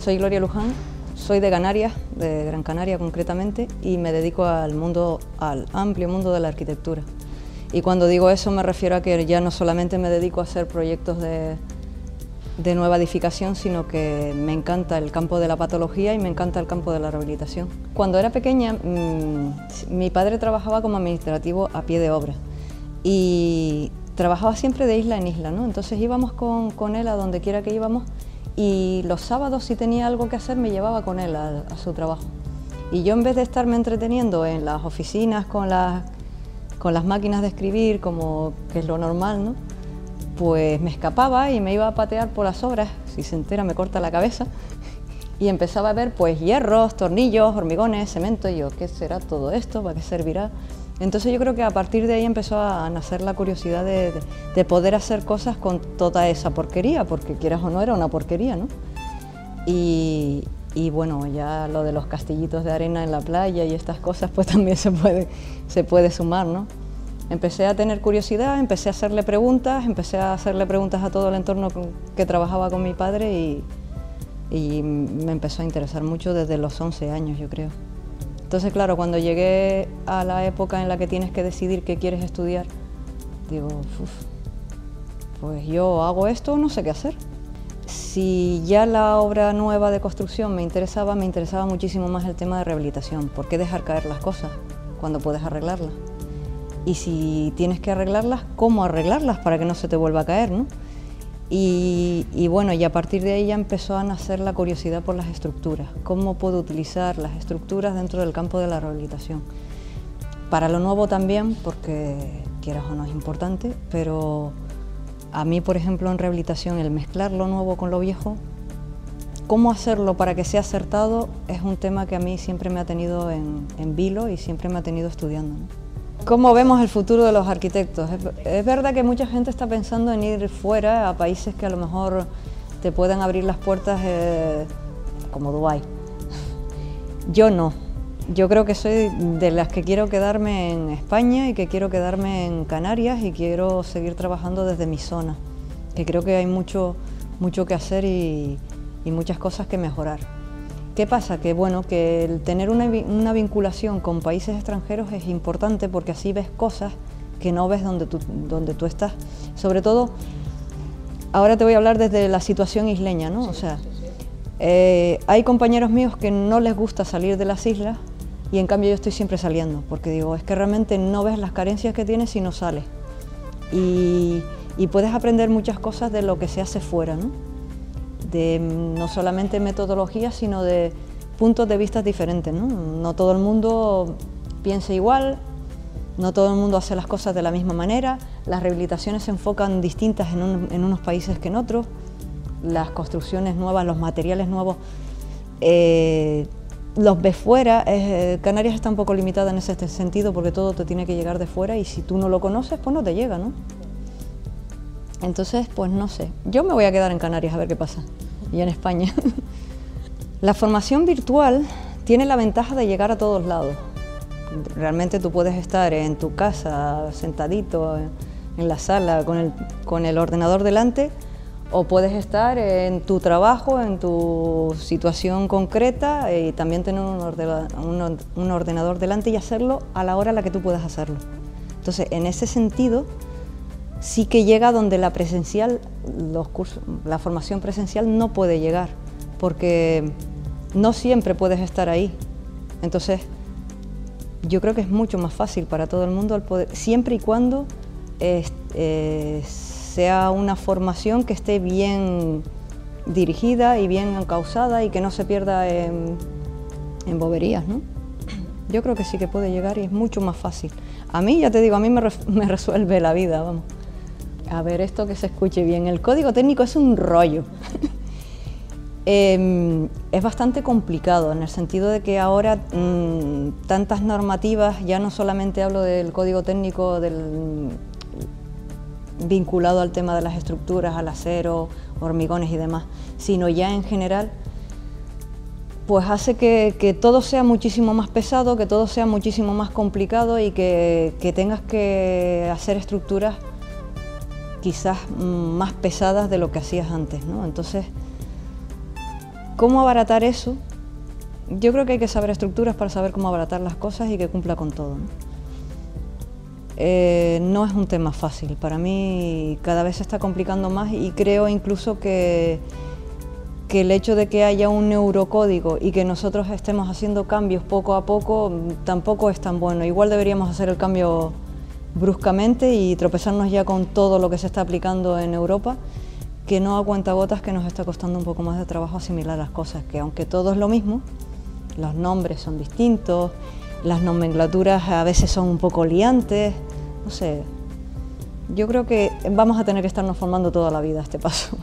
Soy Gloria Luján, soy de Canarias, de Gran Canaria concretamente, y me dedico al amplio mundo de la arquitectura. Y cuando digo eso me refiero a que ya no solamente me dedico a hacer proyectos de nueva edificación, sino que me encanta el campo de la patología y me encanta el campo de la rehabilitación. Cuando era pequeña, mi padre trabajaba como administrativo a pie de obra y trabajaba siempre de isla en isla, ¿no? Entonces íbamos con él a donde quiera que íbamos, y los sábados, si tenía algo que hacer, me llevaba con él a su trabajo. Y yo, en vez de estarme entreteniendo en las oficinas con las máquinas de escribir, que es lo normal, ¿no?, pues me escapaba y me iba a patear por las obras, si se entera me corta la cabeza, y empezaba a ver pues hierros, tornillos, hormigones, cemento, y yo, ¿qué será todo esto? ¿Para qué servirá? Entonces yo creo que a partir de ahí empezó a nacer la curiosidad de poder hacer cosas con toda esa porquería, porque quieras o no era una porquería, ¿no? Y bueno, ya lo de los castillitos de arena en la playa y estas cosas pues también se puede sumar, ¿no? Empecé a tener curiosidad, empecé a hacerle preguntas a todo el entorno que trabajaba con mi padre, y me empezó a interesar mucho desde los 11 años, yo creo. Entonces, claro, cuando llegué a la época en la que tienes que decidir qué quieres estudiar, digo, pues yo hago esto, no sé qué hacer. Si ya la obra nueva de construcción me interesaba muchísimo más el tema de rehabilitación. ¿Por qué dejar caer las cosas cuando puedes arreglarlas? Y si tienes que arreglarlas, ¿cómo arreglarlas para que no se te vuelva a caer, ¿no? Y bueno, y a partir de ahí ya empezó a nacer la curiosidad por las estructuras. ¿Cómo puedo utilizar las estructuras dentro del campo de la rehabilitación? Para lo nuevo también, porque quieras o no es importante, pero a mí, por ejemplo, en rehabilitación, el mezclar lo nuevo con lo viejo, cómo hacerlo para que sea acertado, es un tema que a mí siempre me ha tenido en vilo y siempre me ha tenido estudiando, ¿no? ¿Cómo vemos el futuro de los arquitectos? Es verdad que mucha gente está pensando en ir fuera, a países que a lo mejor te puedan abrir las puertas, como Dubái. Yo no. Yo creo que soy de las que quiero quedarme en España y que quiero quedarme en Canarias y quiero seguir trabajando desde mi zona, que creo que hay mucho que hacer y muchas cosas que mejorar. ¿Qué pasa? Que bueno, que el tener una vinculación con países extranjeros es importante, porque así ves cosas que no ves donde tú estás. Sobre todo, ahora te voy a hablar desde la situación isleña, ¿no? O sea, hay compañeros míos que no les gusta salir de las islas, y en cambio yo estoy siempre saliendo, porque digo, es que realmente no ves las carencias que tienes si no sales. Y puedes aprender muchas cosas de lo que se hace fuera, ¿no? No solamente metodología, sino de puntos de vista diferentes, ¿no? No todo el mundo piensa igual, no todo el mundo hace las cosas de la misma manera, las rehabilitaciones se enfocan distintas en unos países que en otros, las construcciones nuevas, los materiales nuevos, los ves fuera. Canarias está un poco limitada en ese sentido, porque todo te tiene que llegar de fuera, y si tú no lo conoces, pues no te llega, ¿no? Entonces, pues no sé, yo me voy a quedar en Canarias a ver qué pasa, y en España. La formación virtual tiene la ventaja de llegar a todos lados. Realmente tú puedes estar en tu casa, sentadito en la sala, con el ordenador delante, o puedes estar en tu trabajo, en tu situación concreta, y también tener un ordenador delante y hacerlo a la hora a la que tú puedas hacerlo. Entonces, en ese sentido, sí que llega donde la formación presencial no puede llegar, porque no siempre puedes estar ahí. Entonces, yo creo que es mucho más fácil para todo el mundo el poder, siempre y cuando sea una formación que esté bien dirigida y bien encauzada y que no se pierda en boberías, ¿no? Yo creo que sí que puede llegar, y es mucho más fácil. A mí, ya te digo, a mí me resuelve la vida, vamos. A ver, esto que se escuche bien. El código técnico es un rollo. Es bastante complicado, en el sentido de que ahora tantas normativas, ya no solamente hablo del código técnico vinculado al tema de las estructuras, al acero, hormigones y demás, sino ya en general, pues hace que todo sea muchísimo más pesado, que todo sea muchísimo más complicado, y que tengas que hacer estructuras quizás más pesadas de lo que hacías antes, ¿no? Entonces, ¿Cómo abaratar eso? Yo creo que hay que saber estructuras para saber cómo abaratar las cosas y que cumpla con todo, ¿no? No es un tema fácil, para mí cada vez se está complicando más y creo incluso que el hecho de que haya un neurocódigo y que nosotros estemos haciendo cambios poco a poco tampoco es tan bueno. Igual deberíamos hacer el cambio bruscamente y tropezarnos ya con todo lo que se está aplicando en Europa, que no a cuentagotas, que nos está costando un poco más de trabajo asimilar las cosas, que aunque todo es lo mismo, los nombres son distintos, las nomenclaturas a veces son un poco liantes, no sé. Yo creo que vamos a tener que estarnos formando toda la vida a este paso,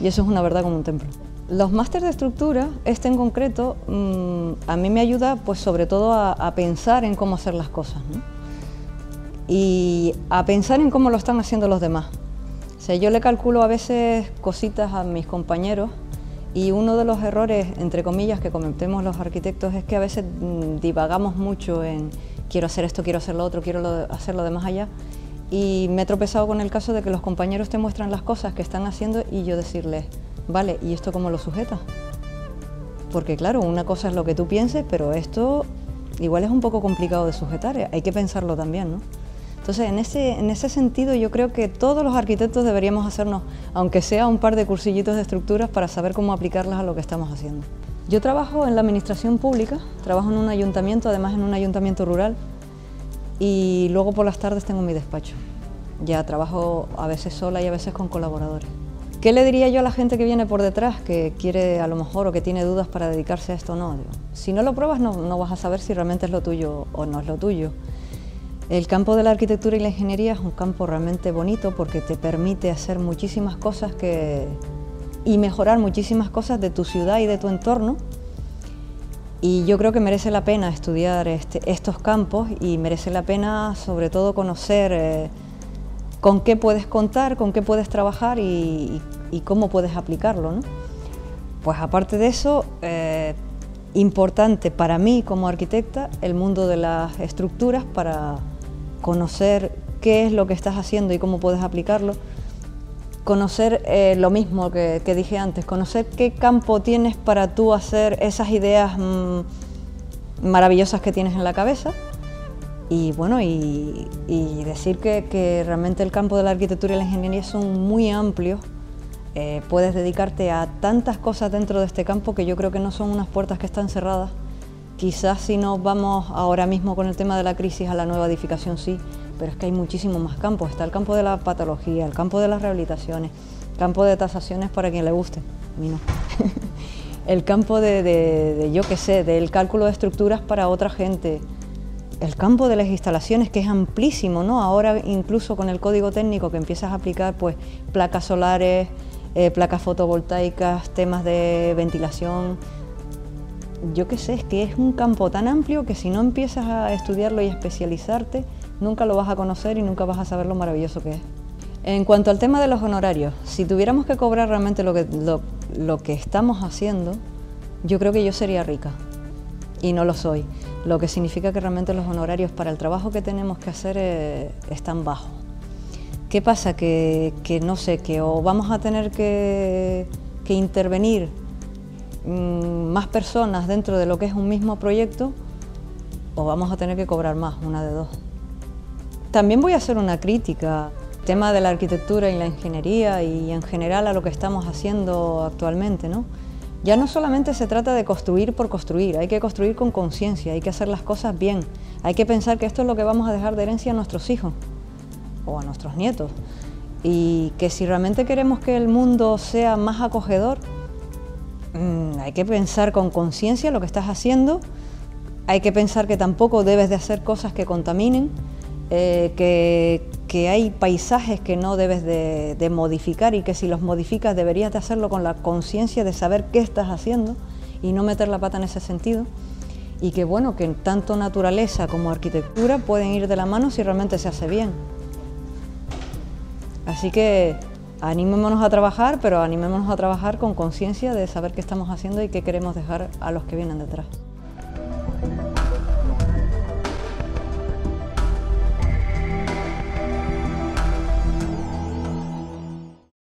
y eso es una verdad como un templo. Los másteres de estructura, este en concreto, a mí me ayuda pues sobre todo a pensar en cómo hacer las cosas, ¿no? Y a pensar en cómo lo están haciendo los demás. O sea, yo le calculo a veces cositas a mis compañeros y uno de los errores, entre comillas, que cometemos los arquitectos es que a veces divagamos mucho en quiero hacer esto, quiero hacer lo otro, quiero hacerlo de más allá. Y me he tropezado con el caso de que los compañeros te muestran las cosas que están haciendo y yo decirles, vale, ¿y esto cómo lo sujetas? Porque claro, una cosa es lo que tú pienses, pero esto igual es un poco complicado de sujetar, hay que pensarlo también, ¿no? Entonces, en ese sentido, yo creo que todos los arquitectos deberíamos hacernos, aunque sea un par de cursillitos de estructuras para saber cómo aplicarlas a lo que estamos haciendo. Yo trabajo en la administración pública, trabajo en un ayuntamiento, además en un ayuntamiento rural, y luego por las tardes tengo mi despacho. Ya trabajo a veces sola y a veces con colaboradores. ¿Qué le diría yo a la gente que viene por detrás, que quiere a lo mejor o que tiene dudas para dedicarse a esto o no? Digo, si no lo pruebas no vas a saber si realmente es lo tuyo o no es lo tuyo. El campo de la arquitectura y la ingeniería es un campo realmente bonito porque te permite hacer muchísimas cosas y mejorar muchísimas cosas de tu ciudad y de tu entorno. Y yo creo que merece la pena estudiar estos campos y merece la pena sobre todo conocer con qué puedes contar, con qué puedes trabajar y cómo puedes aplicarlo, ¿no? Pues aparte de eso, importante para mí como arquitecta el mundo de las estructuras para conocer qué es lo que estás haciendo y cómo puedes aplicarlo, conocer lo mismo que dije antes, conocer qué campo tienes para tú hacer esas ideas maravillosas que tienes en la cabeza y bueno, y decir que realmente el campo de la arquitectura y la ingeniería son muy amplios. Puedes dedicarte a tantas cosas dentro de este campo que yo creo que no son unas puertas que están cerradas. Quizás si nos vamos ahora mismo con el tema de la crisis a la nueva edificación sí, pero es que hay muchísimos más campos. Está el campo de la patología, el campo de las rehabilitaciones, el campo de tasaciones para quien le guste, a mí no. El campo yo qué sé, del cálculo de estructuras para otra gente. El campo de las instalaciones, que es amplísimo, ¿no? Ahora incluso con el código técnico que empiezas a aplicar pues placas solares, placas fotovoltaicas, temas de ventilación. Yo qué sé, es que es un campo tan amplio que si no empiezas a estudiarlo y a especializarte, nunca lo vas a conocer y nunca vas a saber lo maravilloso que es. En cuanto al tema de los honorarios, si tuviéramos que cobrar realmente lo que estamos haciendo, yo creo que yo sería rica y no lo soy, lo que significa que realmente los honorarios para el trabajo que tenemos que hacer están bajos. ¿Qué pasa? Que no sé, que o vamos a tener que intervenir más personas dentro de lo que es un mismo proyecto o vamos a tener que cobrar más, una de dos. También voy a hacer una crítica al tema de la arquitectura y la ingeniería y en general a lo que estamos haciendo actualmente, ¿no? Ya no solamente se trata de construir por construir, hay que construir con conciencia, hay que hacer las cosas bien, hay que pensar que esto es lo que vamos a dejar de herencia a nuestros hijos o a nuestros nietos y que si realmente queremos que el mundo sea más acogedor, hay que pensar con conciencia lo que estás haciendo, hay que pensar que tampoco debes de hacer cosas que contaminen, que hay paisajes que no debes de modificar y que si los modificas deberías de hacerlo con la conciencia de saber qué estás haciendo y no meter la pata en ese sentido y que bueno, que tanto naturaleza como arquitectura pueden ir de la mano si realmente se hace bien. Así que animémonos a trabajar, pero animémonos a trabajar con conciencia de saber qué estamos haciendo y qué queremos dejar a los que vienen detrás.